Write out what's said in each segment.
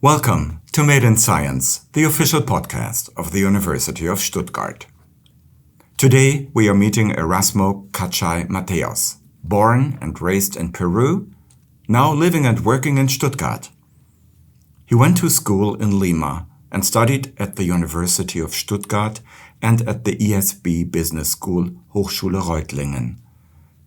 Welcome to Made in Science, the official podcast of the University of Stuttgart. Today we are meeting Erasmo Cachay Mateos, born and raised in Peru, now living and working in Stuttgart. He went to school in Lima and studied at the University of Stuttgart and at the ESB Business School Hochschule Reutlingen.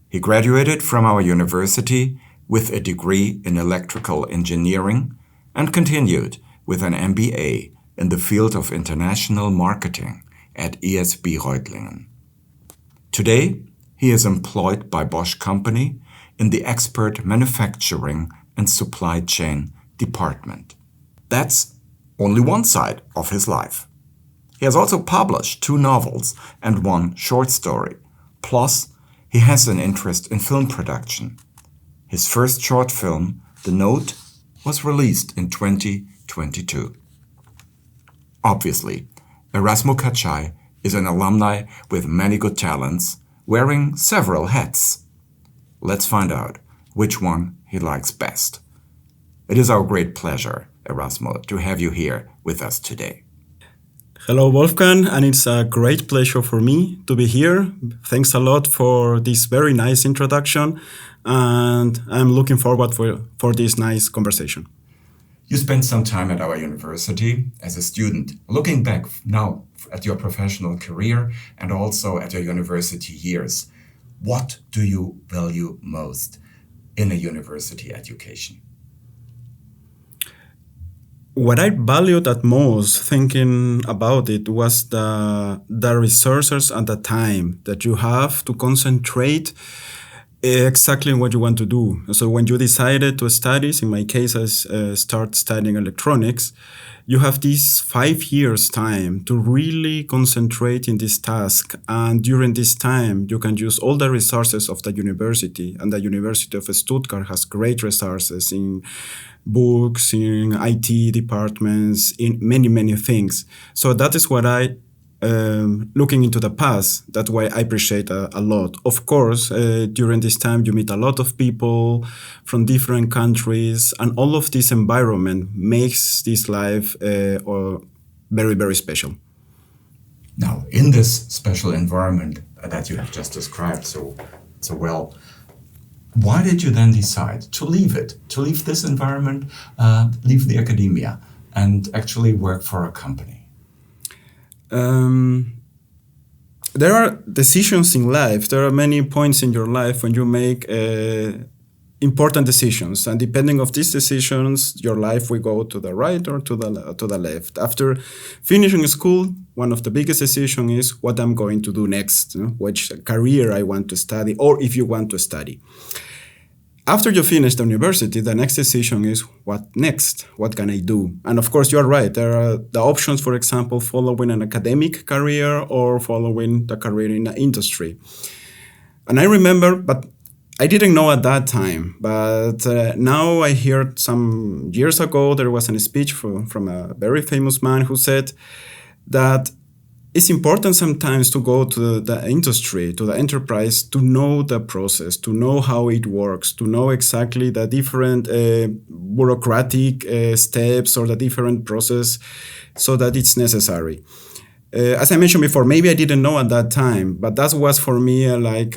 He graduated from our university with a degree in electrical engineering and continued with an MBA in the field of international marketing at ESB Reutlingen. Today, he is employed by Bosch Company in the expert manufacturing and supply chain department. That's only one side of his life. He has also published 2 novels and 1 short story. Plus, he has an interest in film production. His first short film, The Note, was released in 2022. Obviously, Erasmo Cachay is an alumni with many good talents, wearing several hats. Let's find out which one he likes best. It is our great pleasure, Erasmo, to have you here with us today. Hello, Wolfgang, and it's a great pleasure for me to be here. Thanks a lot for this very nice introduction, and I'm looking forward for this nice conversation. You spent some time at our university as a student. Looking back now at your professional career and also at your university years, what do you value most in a university education? What I valued at most, thinking about it, was the resources and the time that you have to concentrate exactly what you want to do. So when you decided to study, in my case, I start studying electronics, you have this 5 years time to really concentrate in this task. And during this time, you can use all the resources of the university. And the University of Stuttgart has great resources in books, in IT departments, in many, many things. So that is what looking into the past, that's why I appreciate a lot. Of course, during this time, you meet a lot of people from different countries, and all of this environment makes this life very, very special. Now, in this special environment that you have just described so well, why did you then decide to leave it, to leave this environment, leave the academia, and actually work for a company? There are decisions in life. There are many points in your life when you make important decisions, and depending on these decisions, your life will go to the right or to the left. After finishing school, one of the biggest decisions is what I'm going to do next, which career I want to study, or if you want to study. After you finish the university, the next decision is what next? What can I do? And of course, you're right. There are the options, for example, following an academic career or following the career in the industry. And I remember, but I didn't know at that time. But now I heard some years ago, there was a speech from a very famous man who said that it's important sometimes to go to the industry, to the enterprise, to know the process, to know how it works, to know exactly the different bureaucratic steps or the different process so that it's necessary. As I mentioned before, maybe I didn't know at that time, but that was for me like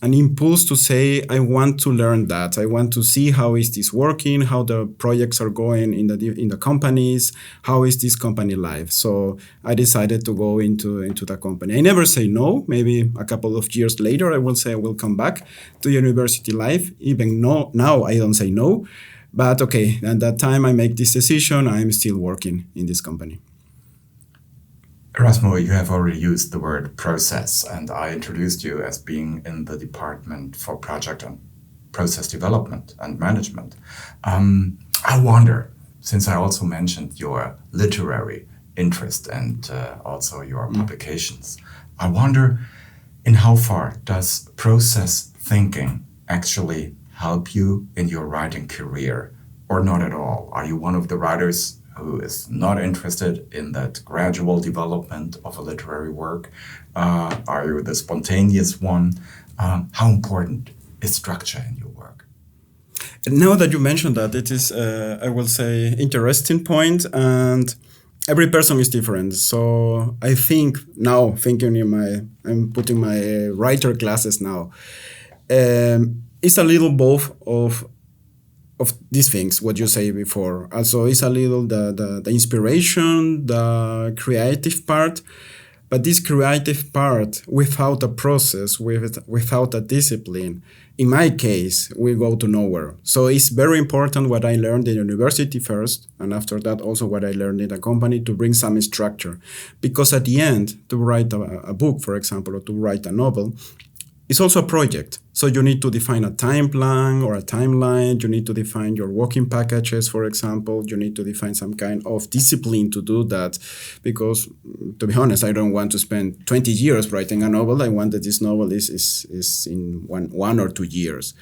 an impulse to say, I want to learn that. I want to see how is this working, how the projects are going in the companies, how is this company life. So I decided to go into the company. I never say no. Maybe a couple of years later, I will say I will come back to university life. Even now I don't say no. But okay, at that time I make this decision, I'm still working in this company. Erasmo, you have already used the word process, and I introduced you as being in the department for project and process development and management. I wonder, since I also mentioned your literary interest and also your publications, I wonder in how far does process thinking actually help you in your writing career, or not at all? Are you one of the writers who is not interested in that gradual development of a literary work? Are you the spontaneous one? How important is structure in your work? Now that you mentioned that, it is, I will say, interesting point, and every person is different. So I think now, thinking I'm putting my writer classes now. It's a little both of these things, what you say before. Also, it's a little the inspiration, the creative part, but this creative part without a process, without a discipline, in my case, we go to nowhere. So it's very important what I learned in university first, and after that also what I learned in a company, to bring some structure. Because at the end, to write a book, for example, or to write a novel, it's also a project. So you need to define a time plan or a timeline. You need to define your working packages, for example. You need to define some kind of discipline to do that. Because, to be honest, I don't want to spend 20 years writing a novel. I want that this novel is in one or 2 years.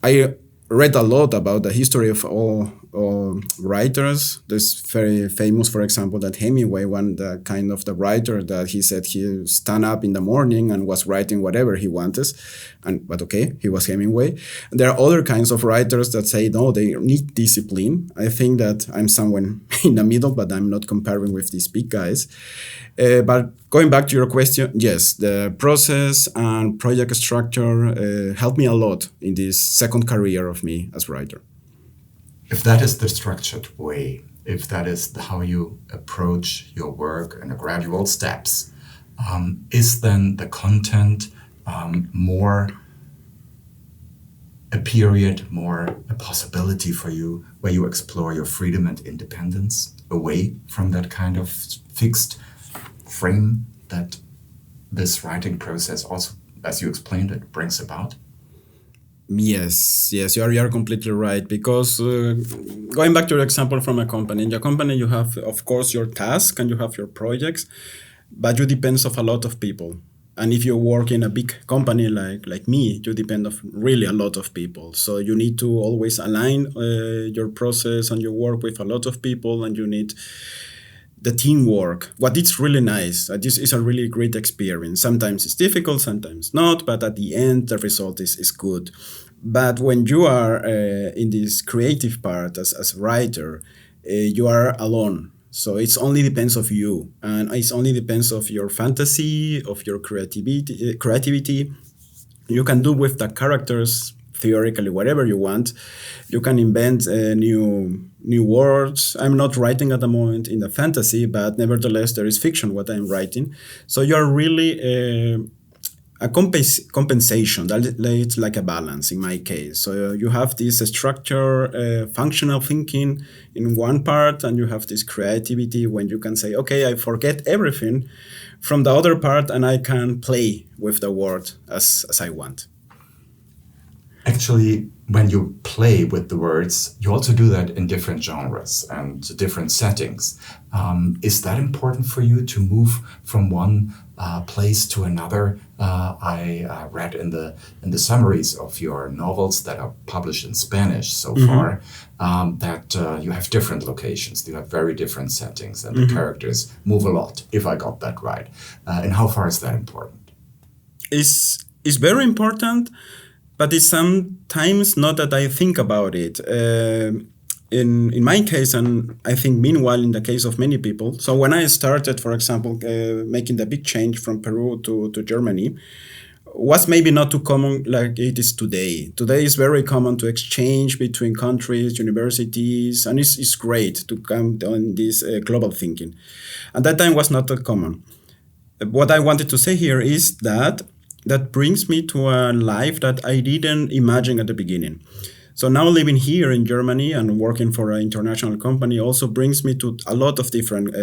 I read a lot about the history of all writers. There's very famous, for example, that Hemingway, the kind of the writer that he said he stand up in the morning and was writing whatever he wanted, but okay, he was Hemingway. And there are other kinds of writers that say no, they need discipline. I think that I'm somewhere in the middle, but I'm not comparing with these big guys. But going back to your question, yes, the process and project structure helped me a lot in this second career of me as writer. If that is the structured way, if that is how you approach your work in a gradual steps, is then the content more a period, more a possibility for you where you explore your freedom and independence away from that kind of fixed frame that this writing process also, as you explained it, brings about? Yes, you are completely right. Because going back to your example from a company, in your company you have, of course, your task and you have your projects, but you depends of a lot of people. And if you work in a big company like me, you depend of really a lot of people. So you need to always align your process and your work with a lot of people, and you need the teamwork. What it's really nice. This is a really great experience. Sometimes it's difficult, sometimes not, but at the end, the result is good. But when you are in this creative part as a writer, you are alone. So it's only depends of you, and it's only depends of your fantasy, of your creativity. You can do with the characters theoretically whatever you want. You can invent new words. I'm not writing at the moment in the fantasy, but nevertheless there is fiction what I'm writing. So you're really a compensation. It's like a balance in my case. So you have this structure, functional thinking in one part, and you have this creativity when you can say, okay, I forget everything from the other part and I can play with the word as I want. Actually, when you play with the words, you also do that in different genres and different settings. Is that important for you to move from one place to another? I read in the summaries of your novels that are published in Spanish so far that you have different locations, you have very different settings, and the characters move a lot, if I got that right. And how far is that important? It's very important. But it's sometimes not that I think about it. In my case, and I think meanwhile in the case of many people, so when I started, for example, making the big change from Peru to Germany, was maybe not too common like it is today. Today is very common to exchange between countries, universities, and it's great to come on this global thinking. At that time was not that common. What I wanted to say here is that brings me to a life that I didn't imagine at the beginning. So now living here in Germany and working for an international company also brings me to a lot of different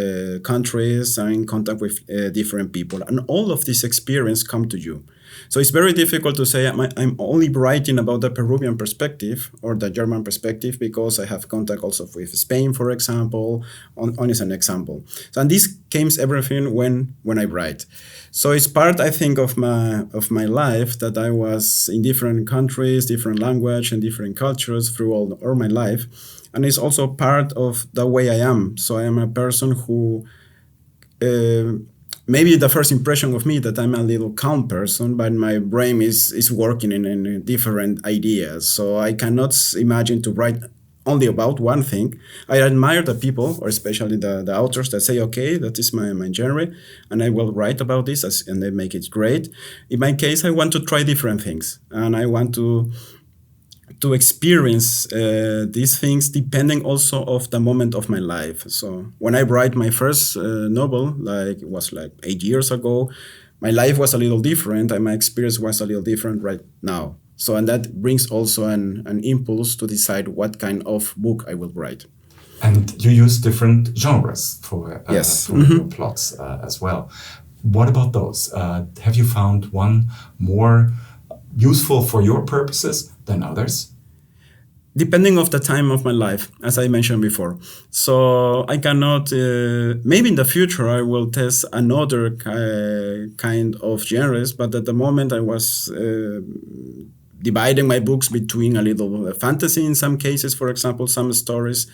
countries and in contact with different people. And all of this experience come to you. So it's very difficult to say I'm only writing about the Peruvian perspective or the German perspective because I have contact also with Spain, for example, on as an example. So, and this comes everything when I write. So it's part, I think, of my life that I was in different countries, different language, and different cultures through all my life. And it's also part of the way I am. So I am a person who maybe the first impression of me that I'm a little calm person, but my brain is working in different ideas. So I cannot imagine to write only about one thing. I admire the people, or especially the authors that say, okay, that is my genre, and I will write about this, and they make it great. In my case, I want to try different things, and I want to experience these things depending also of the moment of my life. So when I write my first novel, like it was like 8 years ago, my life was a little different and my experience was a little different right now. So, and that brings also an impulse to decide what kind of book I will write. And you use different genres for Yes. your plots as well. What about those? Have you found one more useful for your purposes than others? Depending of the time of my life, as I mentioned before. So I cannot, maybe in the future I will test another kind of genres, but at the moment I was dividing my books between a little fantasy in some cases, for example, some stories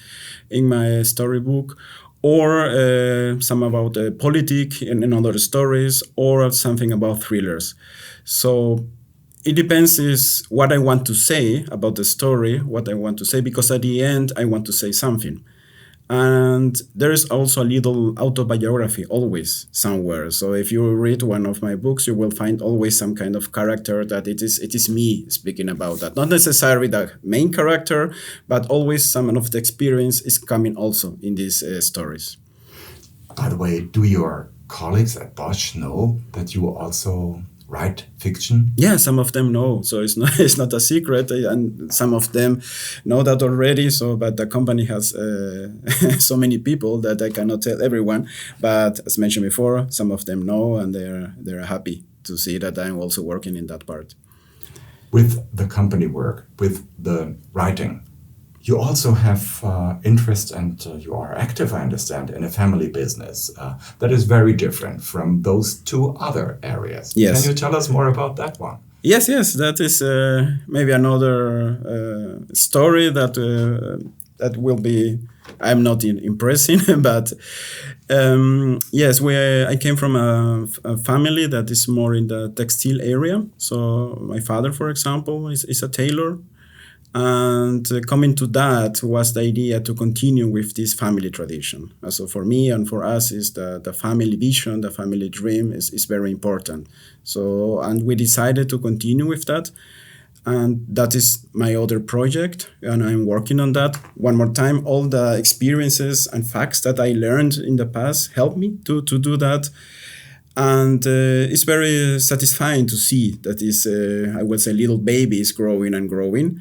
in my storybook, or some about politics in other stories, or something about thrillers. So it depends is what I want to say about the story, what I want to say, because at the end I want to say something. And there is also a little autobiography always somewhere. So if you read one of my books, you will find always some kind of character that it is me speaking about that. Not necessarily the main character, but always some of the experience is coming also in these stories. By the way, do your colleagues at Bosch know that you also write fiction? Yeah, some of them know, so it's not a secret, and some of them know that already. So, but the company has so many people that I cannot tell everyone. But as mentioned before, some of them know, and they're happy to see that I'm also working in that part. With the company work, with the writing, you also have interest, and you are active, I understand, in a family business that is very different from those two other areas. Yes. Can you tell us more about that one? Yes, that is maybe another story that will be. I'm not impressing, but yes, I came from a family that is more in the textile area. So my father, for example, is a tailor. And coming to that was the idea to continue with this family tradition. So for me and for us is the family vision, the family dream is very important. So, and we decided to continue with that. And that is my other project, and I'm working on that. One more time, all the experiences and facts that I learned in the past help me to do that. And it's very satisfying to see that this, I would say, little baby is growing and growing.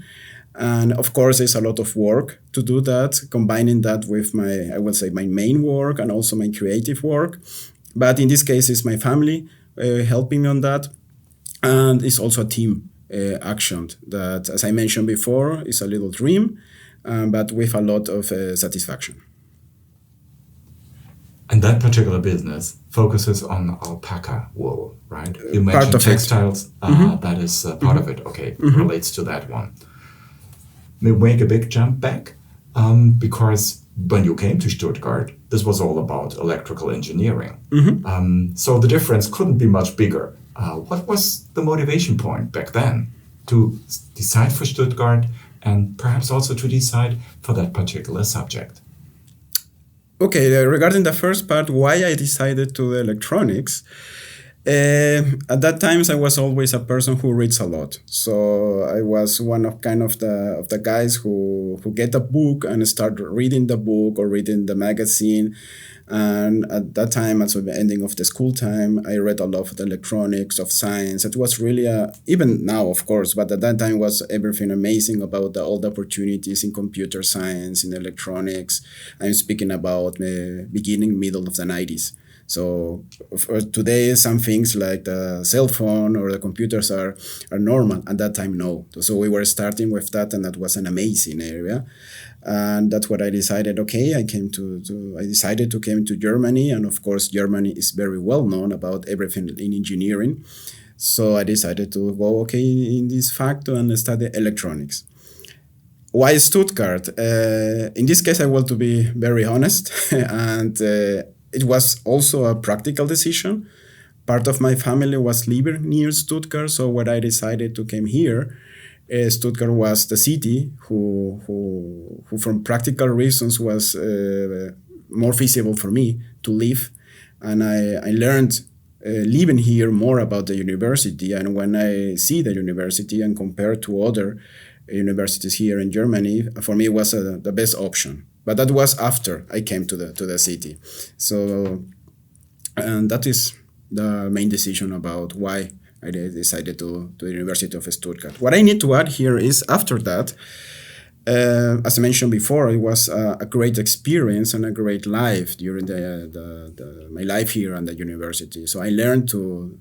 And of course, there's a lot of work to do that, combining that with my main work and also my creative work. But in this case, it's my family helping me on that. And it's also a team action that, as I mentioned before, is a little dream, but with a lot of satisfaction. And that particular business focuses on alpaca wool, right? You mentioned Part of textiles. That is part of it. Okay, relates to that one. We make a big jump back because when you came to Stuttgart, this was all about electrical engineering. So the difference couldn't be much bigger. What was the motivation point back then to decide for Stuttgart and perhaps also to decide for that particular subject? Okay, regarding the first part, why I decided to do electronics, at that time I was always a person who reads a lot. So I was one of the guys who get a book and start reading the book or reading the magazine. And at that time, at the ending of the school time, I read a lot of the electronics, of science. It was really, even now, of course, but at that time was everything amazing about all the opportunities in computer science, in electronics. I'm speaking about beginning, middle of the 90s. So today, some things like the cell phone or the computers are normal. At that time, no. So we were starting with that, and that was an amazing area. And that's what I decided. Okay, I decided to come to Germany, and of course, Germany is very well known about everything in engineering. So I decided to go in this fact and study electronics. Why Stuttgart? In this case, I want to be very honest, and it was also a practical decision. Part of my family was living near Stuttgart, so when I decided to come here, Stuttgart was the city who from practical reasons was more feasible for me to live, and I learned living here more about the university. And when I see the university and compare to other universities here in Germany, for me it was the best option. But that was after I came to the city. So, and that is the main decision about why I decided to the University of Stuttgart. What I need to add here is after that, as I mentioned before, it was a great experience and a great life during my life here at the university. So I learned to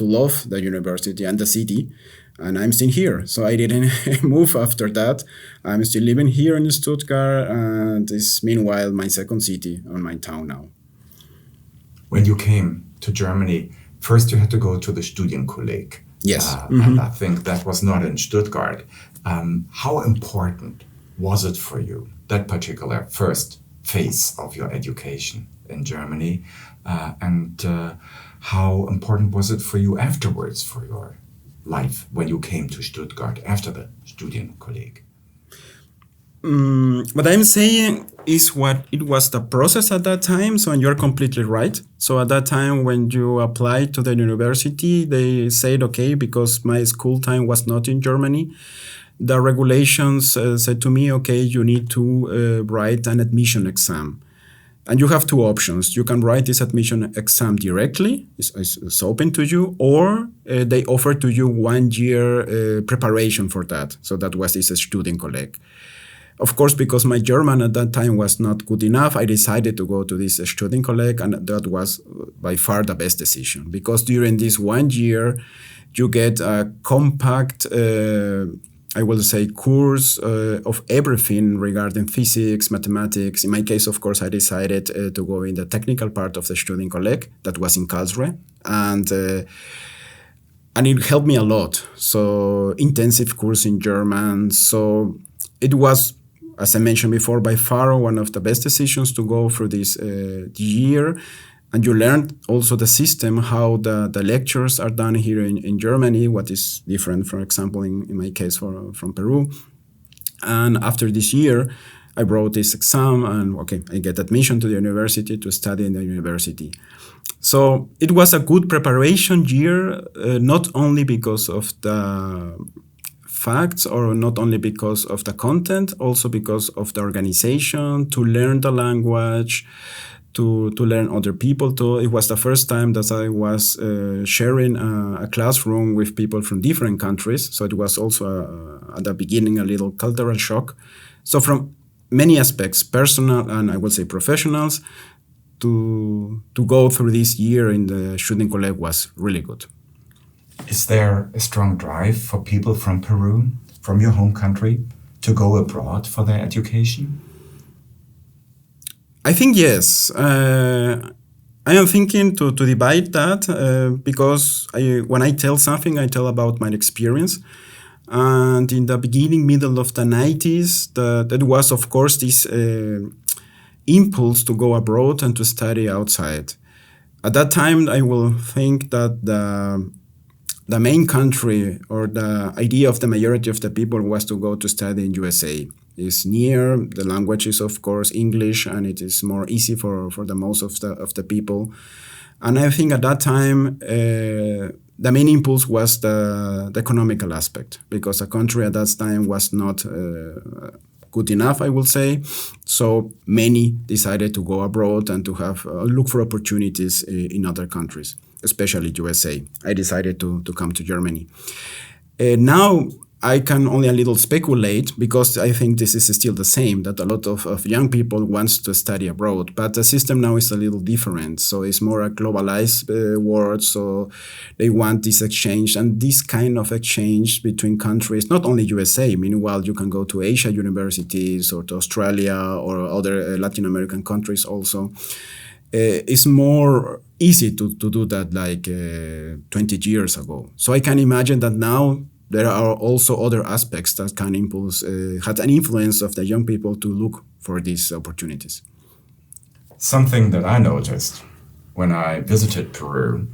love the university and the city, and I'm still here. So I didn't move after that. I'm still living here in Stuttgart, and it's meanwhile my second city on my town now. When you came to Germany, first you had to go to the Studienkolleg. Yes. And I think that was not in Stuttgart. How important was it for you, that particular first phase of your education in Germany? And how important was it for you afterwards, for your life, when you came to Stuttgart after the Studienkolleg? What I'm saying is what it was the process at that time. So you're completely right. So at that time, when you applied to the university, they said, okay, because my school time was not in Germany, the regulations said to me, okay, you need to write an admission exam. And you have two options. You can write this admission exam directly, it's open to you, or they offer to you 1 year preparation for that. So that was this Studienkolleg. Of course, because my German at that time was not good enough, I decided to go to this Studienkolleg, and that was by far the best decision. Because during this 1 year, you get a compact, I will say, course of everything regarding physics, mathematics. In my case, of course, I decided to go in the technical part of the Studienkolleg that was in Karlsruhe. And it helped me a lot. So intensive course in German. So it was, as I mentioned before, by far one of the best decisions to go through this year. And you learned also the system, how the lectures are done here in Germany, what is different, for example, in my case from Peru. And after this year, I wrote this exam and, okay, I get admission to the university to study in the university. So it was a good preparation year, not only because of the facts or not only because of the content, also because of the organization, to learn the language, to learn other people too. It was the first time that I was sharing a classroom with people from different countries. So it was also at the beginning a little cultural shock. So from many aspects, personal and I would say professionals, to go through this year in the Studienkolleg was really good. Is there a strong drive for people from Peru, from your home country, to go abroad for their education? I think yes. I am thinking to divide that because when I tell something, I tell about my experience. And in the beginning, middle of the 90s, that was, of course, this impulse to go abroad and to study outside. At that time, I will think that the main country or the idea of the majority of the people was to go to study in USA. It's near, the language is of course English, and it is more easy for the most of the people. And I think at that time, the main impulse was the economical aspect, because the country at that time was not good enough, I will say. So many decided to go abroad and to have look for opportunities in other countries, especially USA. I decided to come to Germany. Now I can only a little speculate, because I think this is still the same, that a lot of young people wants to study abroad, but the system now is a little different. So it's more a globalized world. So they want this exchange, and this kind of exchange between countries, not only USA. Meanwhile, you can go to Asia universities or to Australia or other Latin American countries also. It's more easy to do that like 20 years ago. So I can imagine that now there are also other aspects that can had an influence of the young people to look for these opportunities. Something that I noticed when I visited Peru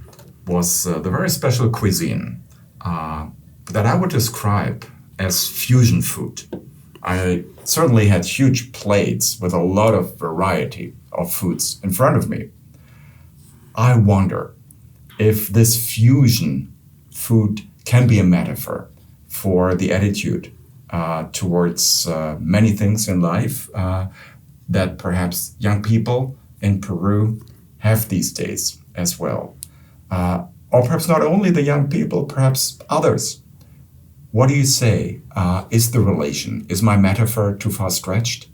was the very special cuisine that I would describe as fusion food. I certainly had huge plates with a lot of variety of foods in front of me. I wonder if this fusion food can be a metaphor for the attitude towards many things in life that perhaps young people in Peru have these days as well. Or perhaps not only the young people, perhaps others. What do you say? Is the relation, is my metaphor too far stretched?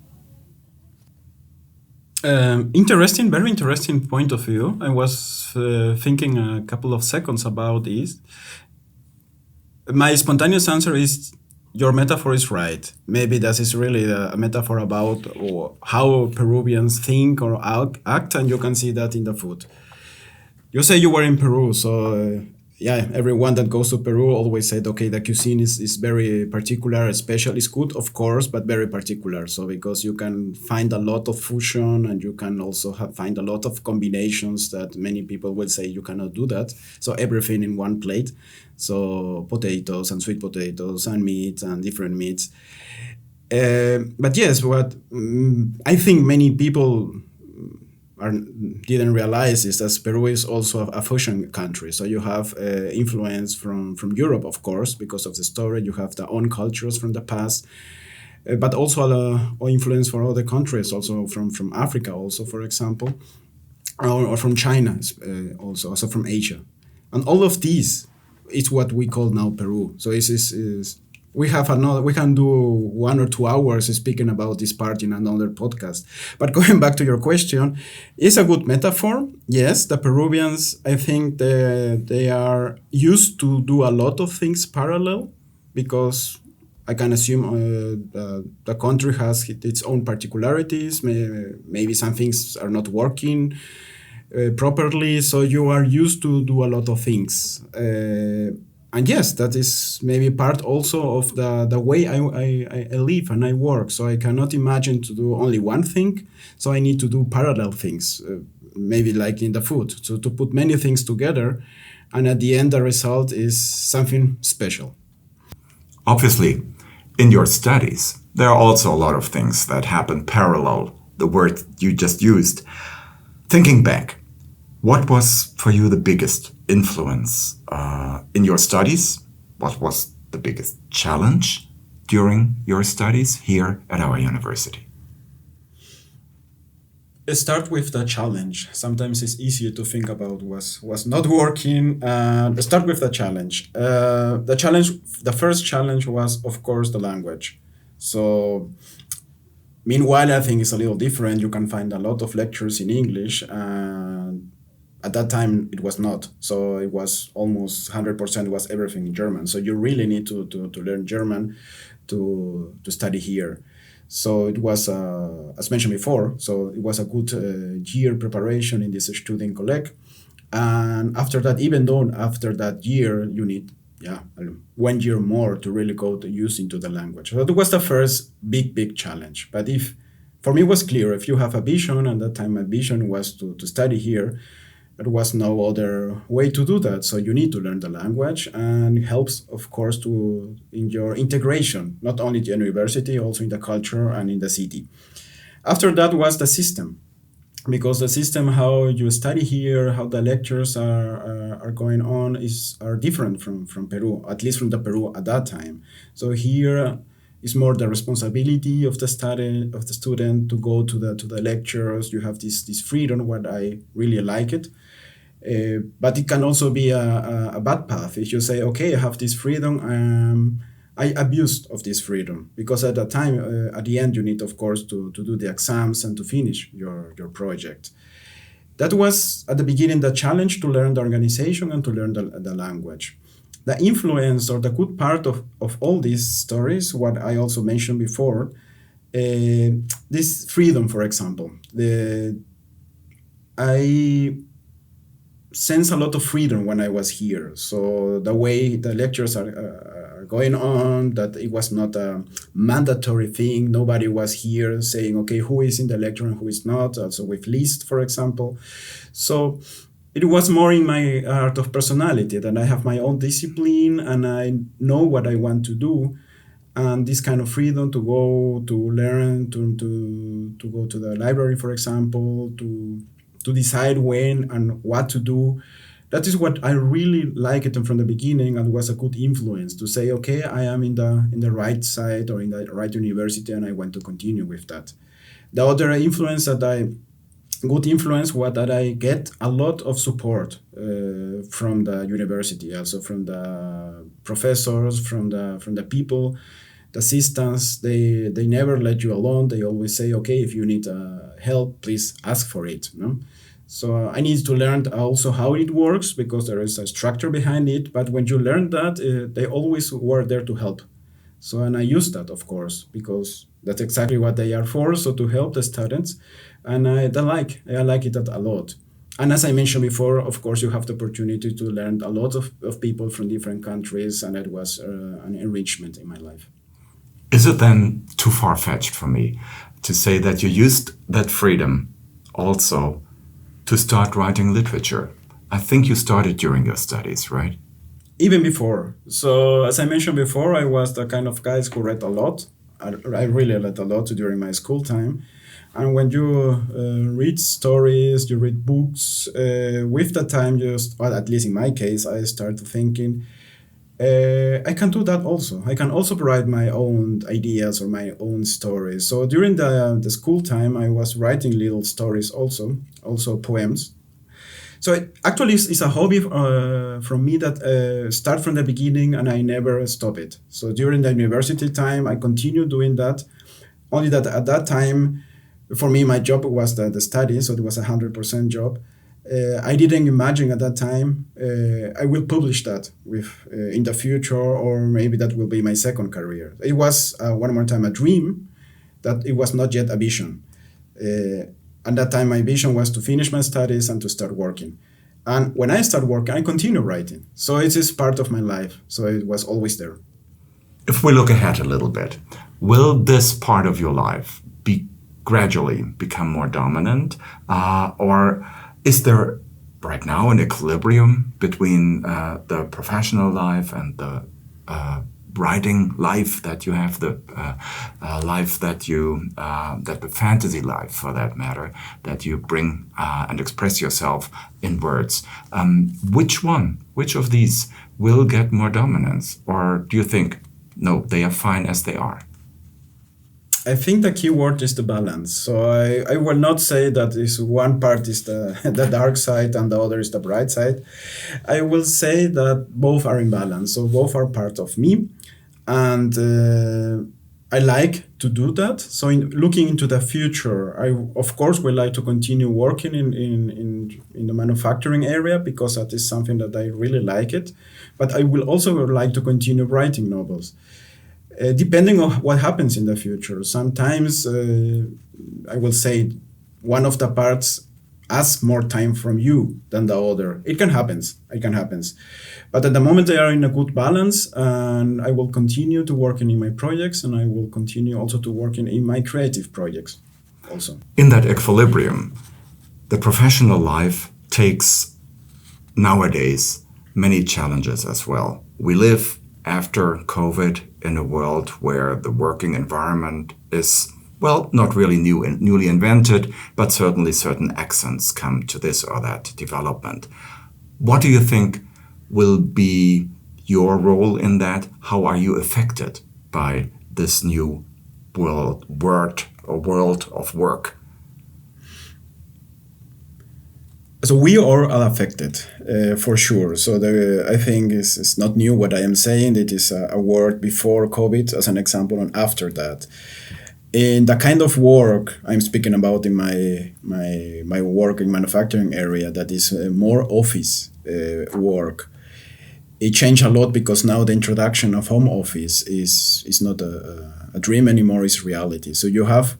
Interesting, very interesting point of view. I was thinking a couple of seconds about this. My spontaneous answer is your metaphor is right. Maybe that is really a metaphor about how Peruvians think or act, and you can see that in the food. You say you were in Peru, so yeah, everyone that goes to Peru always said, okay, the cuisine is very particular, special. It's good, of course, but very particular. So because you can find a lot of fusion and you can also find a lot of combinations that many people will say you cannot do that. So everything in one plate. So potatoes and sweet potatoes and meat and different meats. But yes, what I think many people didn't realize is that Peru is also a fusion country. So you have influence from Europe, of course, because of the story. You have their own cultures from the past, but also influence for other countries, also from Africa, also, for example, or from China, also from Asia. And all of these is what we call now Peru. So we can do 1 or 2 hours speaking about this part in another podcast. But going back to your question, it's a good metaphor. Yes, the Peruvians, I think they are used to do a lot of things parallel, because I can assume the country has its own particularities. Maybe some things are not working properly, so you are used to do a lot of things. And yes, that is maybe part also of the way I live and I work. So I cannot imagine to do only one thing. So I need to do parallel things, maybe like in the food. So to put many things together, and at the end the result is something special. Obviously, in your studies, there are also a lot of things that happen parallel, the word you just used. Thinking back, what was for you the biggest influence in your studies? What was the biggest challenge during your studies here at our university? Start with the challenge. Sometimes it's easier to think about what's not working. Start with the challenge. The first challenge was, of course, the language. So meanwhile, I think it's a little different. You can find a lot of lectures in English. At that time, it was not. So it was almost 100% was everything in German. So you really need to learn German to study here. So it was, as mentioned before, so it was a good year preparation in this student collect. And after that, even though after that year, you need 1 year more to really go to use into the language. So it was the first big challenge. But for me, it was clear, if you have a vision, and at that time my vision was to study here, there was no other way to do that. So you need to learn the language, and it helps, of course, in your integration, not only in the university, also in the culture and in the city. After that was the system, because the system, how you study here, how the lectures are going on are different from Peru, at least from the Peru at that time. So here is more the responsibility of the student to go to the lectures. You have this freedom, what I really like it. But it can also be a bad path. If you say, okay, I have this freedom, I abused of this freedom, because at that time, at the end, you need, of course, to do the exams and to finish your project. That was, at the beginning, the challenge, to learn the organization and to learn the language. The influence, or the good part of all these stories, what I also mentioned before, this freedom, for example. sense a lot of freedom when I was here. So the way the lectures are going on, that it was not a mandatory thing. Nobody was here saying, okay, who is in the lecture and who is not. Also with list, for example. So it was more in my art of personality, that I have my own discipline and I know what I want to do. And this kind of freedom to go to learn, to go to the library, for example, to decide when and what to do. That is what I really liked it from the beginning, and was a good influence to say, okay, I am in the right side or in the right university, and I want to continue with that. The other influence good influence was that I get a lot of support from the university, also from the professors, from the people, the assistants. They never let you alone. They always say, okay, if you need help, please ask for it. No? So I need to learn also how it works, because there is a structure behind it. But when you learn that, they always were there to help. So, and I use that, of course, because that's exactly what they are for, so to help the students. And I like it a lot. And as I mentioned before, of course, you have the opportunity to learn a lot of people from different countries, and it was an enrichment in my life. Is it then too far-fetched for me to say that you used that freedom also to start writing literature? I think you started during your studies, right? Even before. So as I mentioned before, I was the kind of guys who read a lot. I really read a lot during my school time. And when you read stories, you read books, with the time, well, at least in my case, I started thinking, I can do that also. I can also write my own ideas or my own stories. So during the school time, I was writing little stories also poems. So it actually is a hobby from me that start from the beginning, and I never stop it. So during the university time, I continued doing that. Only that at that time, for me, my job was the study, so it was 100% job. I didn't imagine at that time I will publish that in the future, or maybe that will be my second career. It was, one more time, a dream, that it was not yet a vision. At that time, my vision was to finish my studies and to start working. And when I start working, I continue writing. So it is part of my life. So it was always there. If we look ahead a little bit, will this part of your life gradually become more dominant? Or is there right now an equilibrium between the professional life and the writing life that you have, the life that the fantasy life, for that matter, that you bring and express yourself in words? Which of these will get more dominance? Or do you think, no, they are fine as they are? I think the key word is the balance. So I will not say that this one part is the dark side and the other is the bright side. I will say that both are in balance. So both are part of me. And I like to do that. So looking into the future, I, of course, would like to continue working in the manufacturing area, because that is something that I really like it. But I will also like to continue writing novels. Depending on what happens in the future. Sometimes I will say one of the parts asks more time from you than the other. It can happen. But at the moment, they are in a good balance, and I will continue to work in my projects, and I will continue also to work in my creative projects also. In that equilibrium, the professional life takes nowadays many challenges as well. We live after COVID in a world where the working environment is, well, not really newly invented, but certainly certain accents come to this or that development. What do you think will be your role in that? How are you affected by this new world of work? So we are all affected, for sure. So I think it's not new what I am saying. It is a word before COVID as an example, and after that. In the kind of work I'm speaking about in my work in manufacturing area, that is more office work, it changed a lot, because now the introduction of home office is not a dream anymore, it's reality. So you have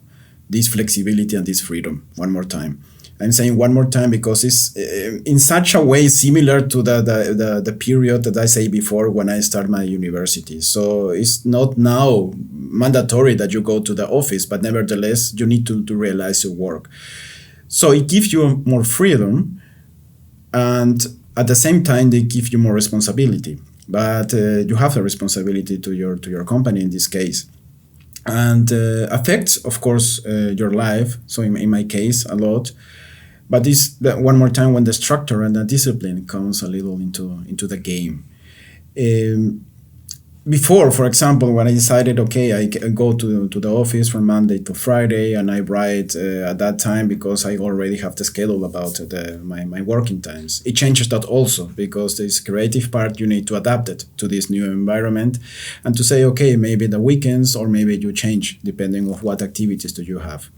this flexibility and this freedom, one more time. I'm saying one more time because it's in such a way similar to the period that I say before when I start my university. So it's not now mandatory that you go to the office, but nevertheless, you need to realize your work. So it gives you more freedom, and at the same time, they give you more responsibility. But you have a responsibility to your company in this case, and affects, of course, your life. So in my case, a lot. But this one more time when the structure and the discipline comes a little into the game. Before, for example, when I decided, okay, I go to the office from Monday to Friday, and I write at that time because I already have the schedule about my working times. It changes that also because this creative part, you need to adapt it to this new environment and to say, okay, maybe the weekends or maybe you change depending on what activities do you have.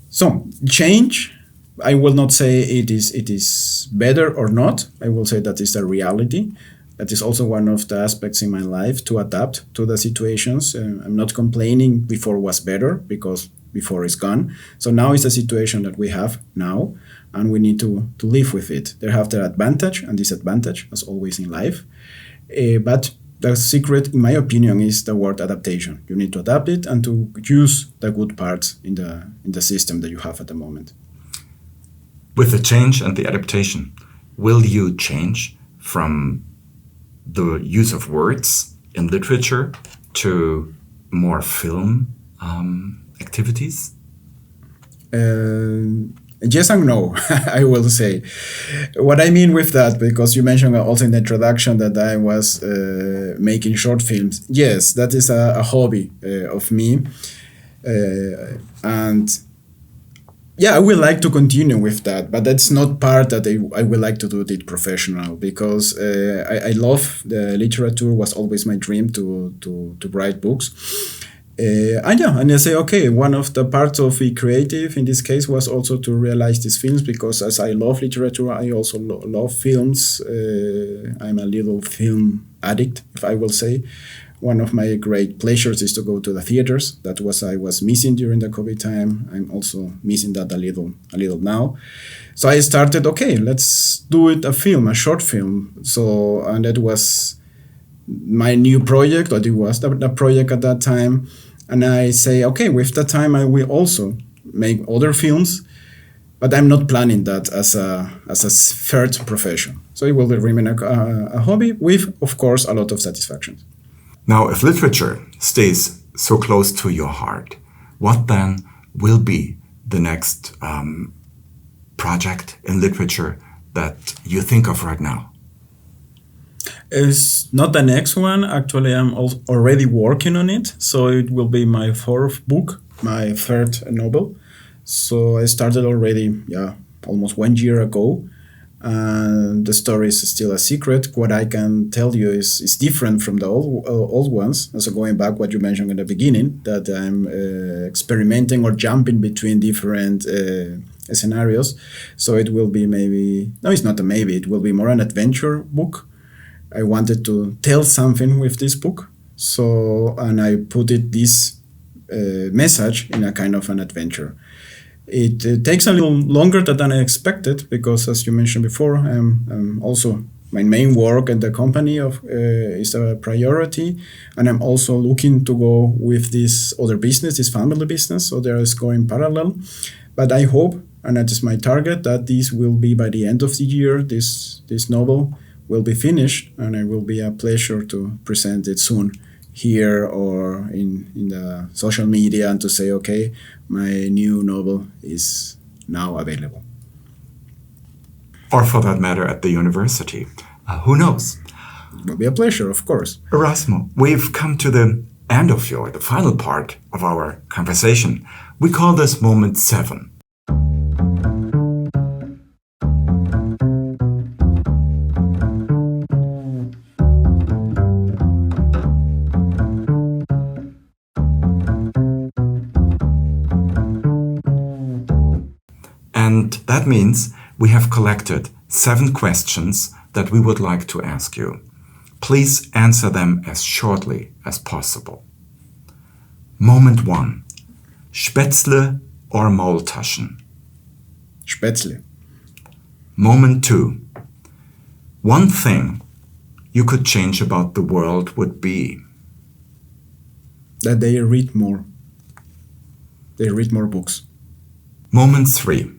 So change, I will not say it is better or not. I will say that is a reality. That is also one of the aspects in my life, to adapt to the situations. I'm not complaining before was better because before is gone. So now is the situation that we have now, and we need to live with it. They have their advantage and disadvantage, as always in life. But the secret, in my opinion, is the word adaptation. You need to adapt it and to use the good parts in the system that you have at the moment. With the change and the adaptation, will you change from the use of words in literature to more film activities? Yes and no, I will say. What I mean with that, because you mentioned also in the introduction that I was making short films. Yes, that is a hobby of me. And yeah, I would like to continue with that, but that's not part that I would like to do it professional, because I love the literature. Was always my dream to write books. And I say, okay, one of the parts of be creative in this case was also to realize these films, because as I love literature, I also love films. I'm a little film addict, if I will say. One of my great pleasures is to go to the theaters. That was I was missing during the COVID time. I'm also missing that a little now. So I started, okay, let's do it a short film. So, and that was my new project, or it was the project at that time. And I say, okay, with the time I will also make other films, but I'm not planning that as a third profession. So it will remain a hobby with, of course, a lot of satisfaction. Now, if literature stays so close to your heart, what then will be the next project in literature that you think of right now? It's not the next one. Actually, I'm already working on it. So it will be my fourth book, my third novel. So I started already, almost 1 year ago. And the story is still a secret. What I can tell you is different from the old ones. So going back what you mentioned in the beginning, that I'm experimenting or jumping between different scenarios. So it will be it will be more an adventure book. I wanted to tell something with this book. So, and I put this message in a kind of an adventure. It takes a little longer than I expected, because, as you mentioned before, also my main work at the company is a priority, and I'm also looking to go with this other business, this family business. So there is going parallel, but I hope, and that is my target, that this will be by the end of the year. This novel will be finished, and it will be a pleasure to present it soon here or in the social media, and to say, okay, my new novel is now available. Or for that matter, at the university. Who knows? It will be a pleasure, of course. Erasmo, we've come to the end of the final part of our conversation. We call this moment 7. And that means we have collected 7 questions that we would like to ask you. Please answer them as shortly as possible. Moment 1. Spätzle or Maultaschen? Spätzle. Moment 2. One thing you could change about the world would be That they read more. They read more books. Moment 3.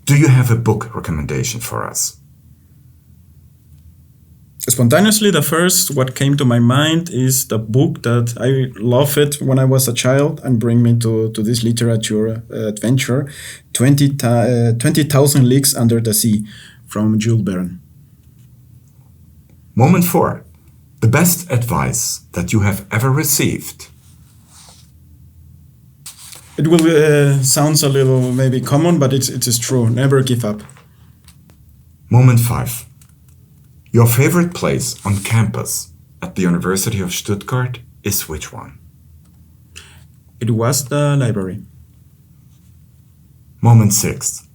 Do you have a book recommendation for us? Spontaneously, the first what came to my mind is the book that I loved it when I was a child and bring me to this literature adventure, 20,000 Leagues Under the Sea from Jules Verne. Moment 4. The best advice that you have ever received. It will sounds a little maybe common, but it is true. Never give up. Moment 5. Your favorite place on campus at the University of Stuttgart is which one? It was the library. Moment 6.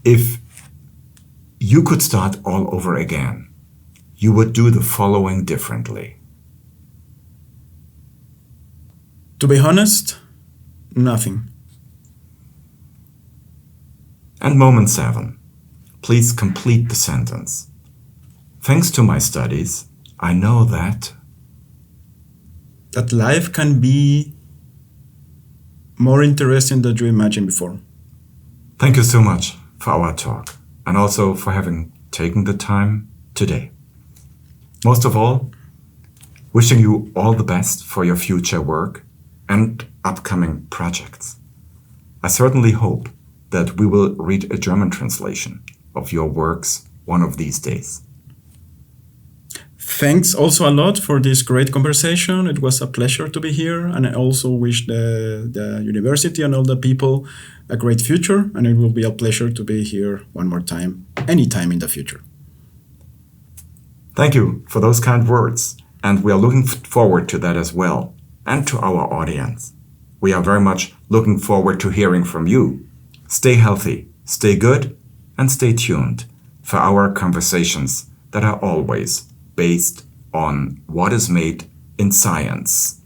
If you could start all over again, you would do the following differently. To be honest, nothing. And moment 7. Please complete the sentence. Thanks to my studies, I know that life can be more interesting than you imagined before. Thank you so much for our talk and also for having taken the time today. Most of all, wishing you all the best for your future work and upcoming projects. I certainly hope that we will read a German translation of your works one of these days. Thanks also a lot for this great conversation. It was a pleasure to be here, and I also wish the university and all the people a great future, and it will be a pleasure to be here one more time, anytime in the future. Thank you for those kind words, and we are looking forward to that as well, and to our audience. We are very much looking forward to hearing from you. Stay healthy, stay good, and stay tuned for our conversations that are always based on what is made in science.